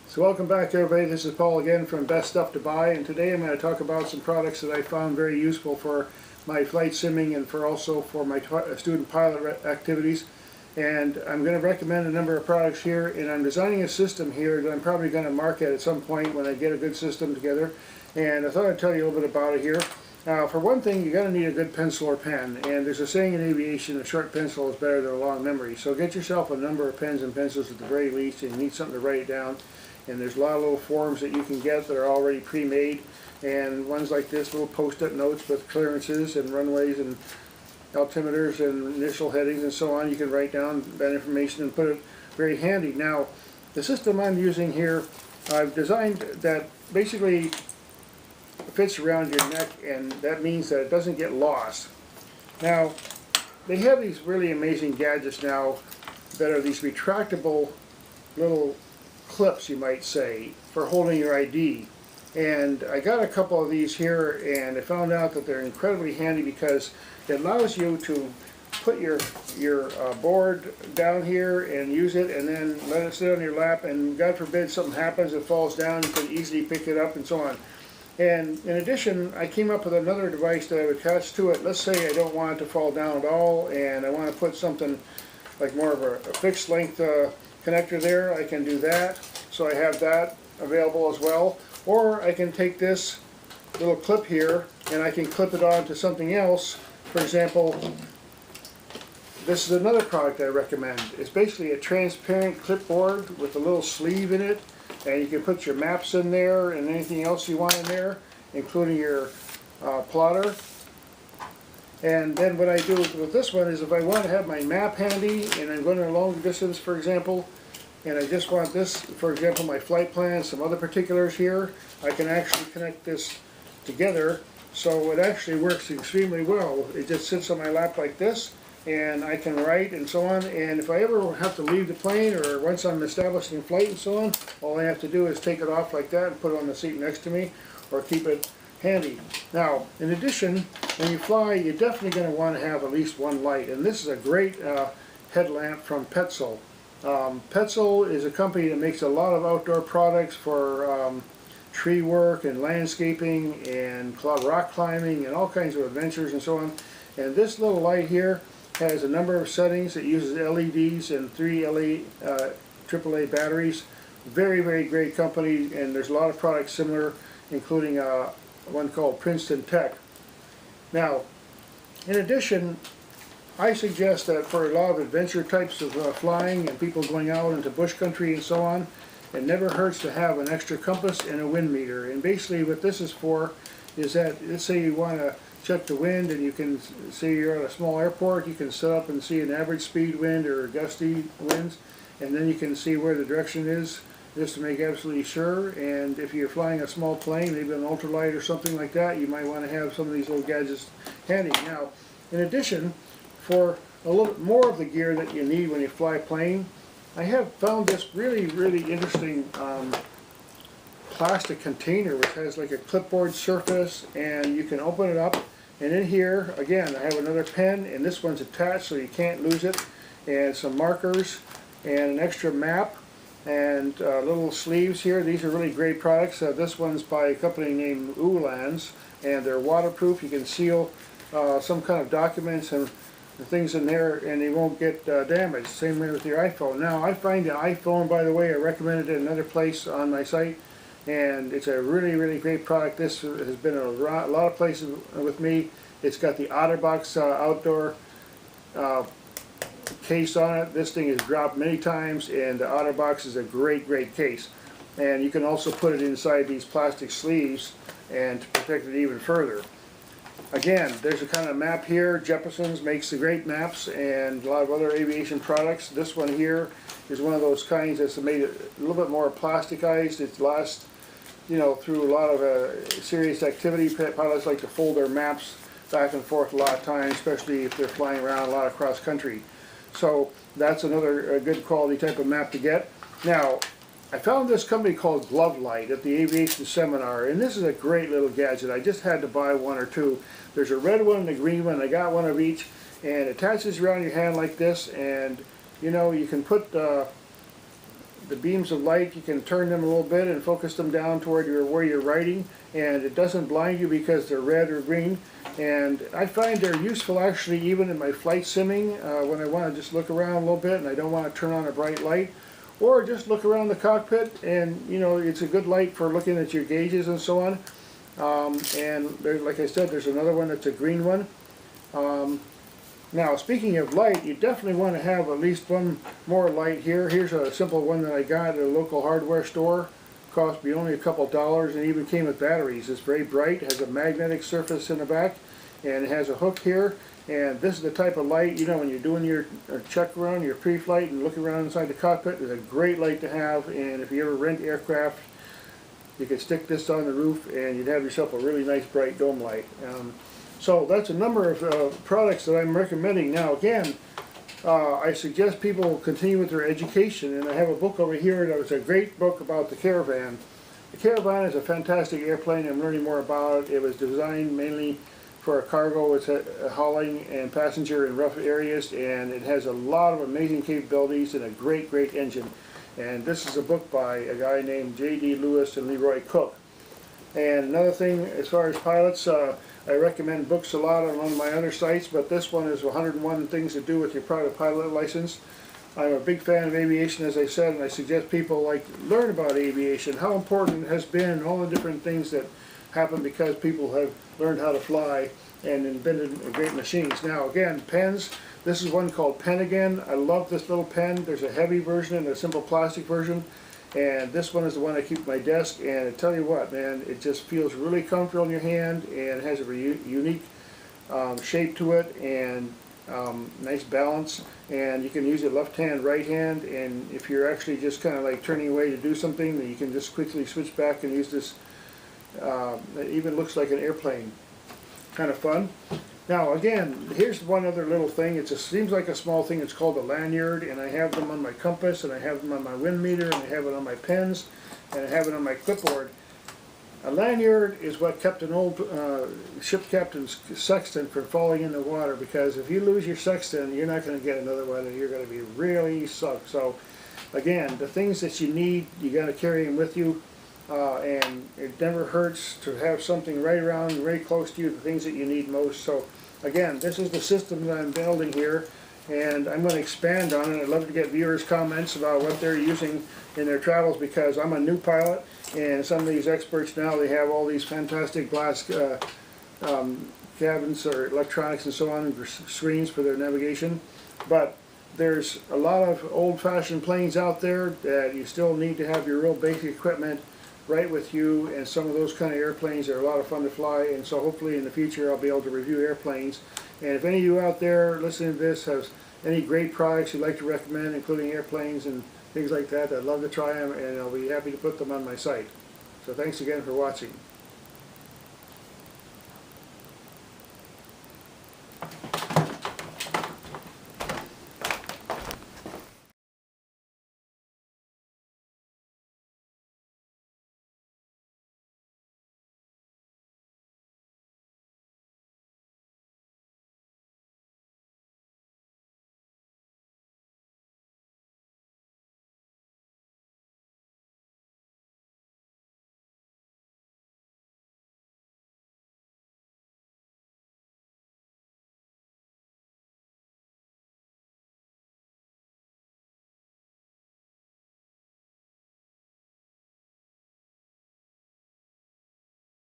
So welcome back everybody, this is Paul again from Best Stuff to Buy, and today I'm going to talk about some products that I found very useful for my flight simming and also for my student pilot activities. And I'm going to recommend a number of products here, and I'm designing a system here that I'm probably going to market at some point when I get a good system together. And I thought I'd tell you a little bit about it here. For one thing, you're going to need a good pencil or pen, and there's a saying in aviation, a short pencil is better than a long memory. So get yourself a number of pens and pencils at the very least, and you need something to write it down. And there's a lot of little forms that you can get that are already pre-made, and ones like this, little post-it notes with clearances and runways and altimeters and initial headings and so on. You can write down that information and put it very handy. Now, the system I'm using here, I've designed that basically fits around your neck, and that means that it doesn't get lost. Now, they have these really amazing gadgets now that are these retractable little clips, you might say, for holding your ID. And I got a couple of these here, and I found out that they're incredibly handy because it allows you to put your board down here and use it, and then let it sit on your lap, and God forbid something happens, it falls down, you can easily pick it up and so on. And in addition, I came up with another device that I would attach to it. Let's say I don't want it to fall down at all, and I want to put something like more of a fixed length connector there. I can do that, so I have that available as well. Or I can take this little clip here and I can clip it on to something else. For example, this is another product I recommend. It's basically a transparent clipboard with a little sleeve in it, and you can put your maps in there and anything else you want in there, including your plotter. And then what I do with this one is, if I want to have my map handy and I'm going a long distance, for example, and I just want this, for example, my flight plan, some other particulars here, I can actually connect this together, so it actually works extremely well. It just sits on my lap like this, and I can write and so on. And if I ever have to leave the plane, or once I'm establishing flight and so on, all I have to do is take it off like that and put it on the seat next to me, or keep it handy. Now, in addition, when you fly, you're definitely going to want to have at least one light, and this is a great headlamp from Petzl. Petzl is a company that makes a lot of outdoor products for tree work and landscaping and rock climbing and all kinds of adventures and so on. And this little light here has a number of settings. It uses LEDs and 3 AAA batteries. Very, very great company, and there's a lot of products similar, including one called Princeton Tech. Now, in addition, I suggest that for a lot of adventure types of flying and people going out into bush country and so on, it never hurts to have an extra compass and a wind meter. And basically what this is for is that, let's say you want to check the wind, and you can say you're at a small airport, you can set up and see an average speed wind or gusty winds, and then you can see where the direction is, just to make absolutely sure. And if you're flying a small plane, maybe an ultralight or something like that, you might want to have some of these little gadgets handy. Now, in addition, for a little bit more of the gear that you need when you fly a plane, I have found this really, really interesting plastic container which has like a clipboard surface, and you can open it up, and in here, again, I have another pen, and this one's attached so you can't lose it, and some markers, and an extra map, and little sleeves here. These are really great products. This one's by a company named Ulands, and they're waterproof. You can seal some kind of documents and things in there, and they won't get damaged. Same way with your iPhone. Now, I find the iPhone, by the way, I recommended it in another place on my site, and it's a really, really great product. This has been a lot of places with me. It's got the OtterBox outdoor case on it. This thing has dropped many times, and the OtterBox is a great, great case. And you can also put it inside these plastic sleeves and to protect it even further. Again, there's a kind of map here. Jefferson's makes the great maps, and a lot of other aviation products. This one here is one of those kinds that's made a little bit more plasticized. It lasts, you know, through a lot of serious activity. Pilots like to fold their maps back and forth a lot of times, especially if they're flying around a lot of cross country. So that's another good quality type of map to get. Now, I found this company called Glove Light at the aviation seminar, and this is a great little gadget. I just had to buy one or two. There's a red one and a green one. I got one of each, and it attaches around your hand like this, and you know, you can put the beams of light, you can turn them a little bit and focus them down toward where you're writing, and it doesn't blind you because they're red or green. And I find they're useful actually even in my flight simming when I want to just look around a little bit and I don't want to turn on a bright light, or just look around the cockpit, and you know, it's a good light for looking at your gauges and so on. And there, like I said, there's another one that's a green one. Now, speaking of light, you definitely want to have at least one more light here. Here's a simple one that I got at a local hardware store. Cost me only a couple dollars, and even came with batteries. It's very bright, has a magnetic surface in the back, and it has a hook here. And this is the type of light, you know, when you're doing your check run, your pre-flight, and looking around inside the cockpit, it's a great light to have. And if you ever rent aircraft, you could stick this on the roof and you'd have yourself a really nice bright dome light. So that's a number of products that I'm recommending. Now again, I suggest people continue with their education, and I have a book over here that was a great book about the Caravan. The Caravan is a fantastic airplane. I'm learning more about it. It was designed mainly for cargo. It's hauling and passenger in rough areas, and it has a lot of amazing capabilities and a great engine. And this is a book by a guy named J.D. Lewis and Leroy Cook. And another thing, as far as pilots, I recommend books a lot on one of my other sites, but this one is 101 Things to Do with Your Private Pilot License. I'm a big fan of aviation, as I said, and I suggest people learn about aviation, how important it has been, all the different things that happen because people have learned how to fly and invented great machines. Now again, pens. This is one called Pen Again. I love this little pen. There's a heavy version and a simple plastic version. And this one is the one I keep at my desk, and I tell you what, man, it just feels really comfortable in your hand, and it has a unique shape to it, and nice balance, and you can use it left hand, right hand, and if you're actually just kind of like turning away to do something, then you can just quickly switch back and use this. It even looks like an airplane. Kind of fun. Now again, here's one other little thing. It just seems like a small thing. It's called a lanyard, and I have them on my compass, and I have them on my wind meter, and I have it on my pens, and I have it on my clipboard. A lanyard is what kept an old ship captain's sextant from falling in the water, because if you lose your sextant, you're not going to get another one, and you're going to be really sucked. So again, the things that you need, you got to carry them with you. And it never hurts to have something right around, very close to you, the things that you need most. So again, this is the system that I'm building here, and I'm going to expand on it. I'd love to get viewers' comments about what they're using in their travels, because I'm a new pilot, and some of these experts now, they have all these fantastic glass cabins or electronics and so on, and screens for their navigation. But there's a lot of old-fashioned planes out there that you still need to have your real basic equipment right with you, and some of those kind of airplanes are a lot of fun to fly, and so hopefully in the future I'll be able to review airplanes. And if any of you out there listening to this has any great products you'd like to recommend, including airplanes and things like that, I'd love to try them, and I'll be happy to put them on my site. So thanks again for watching.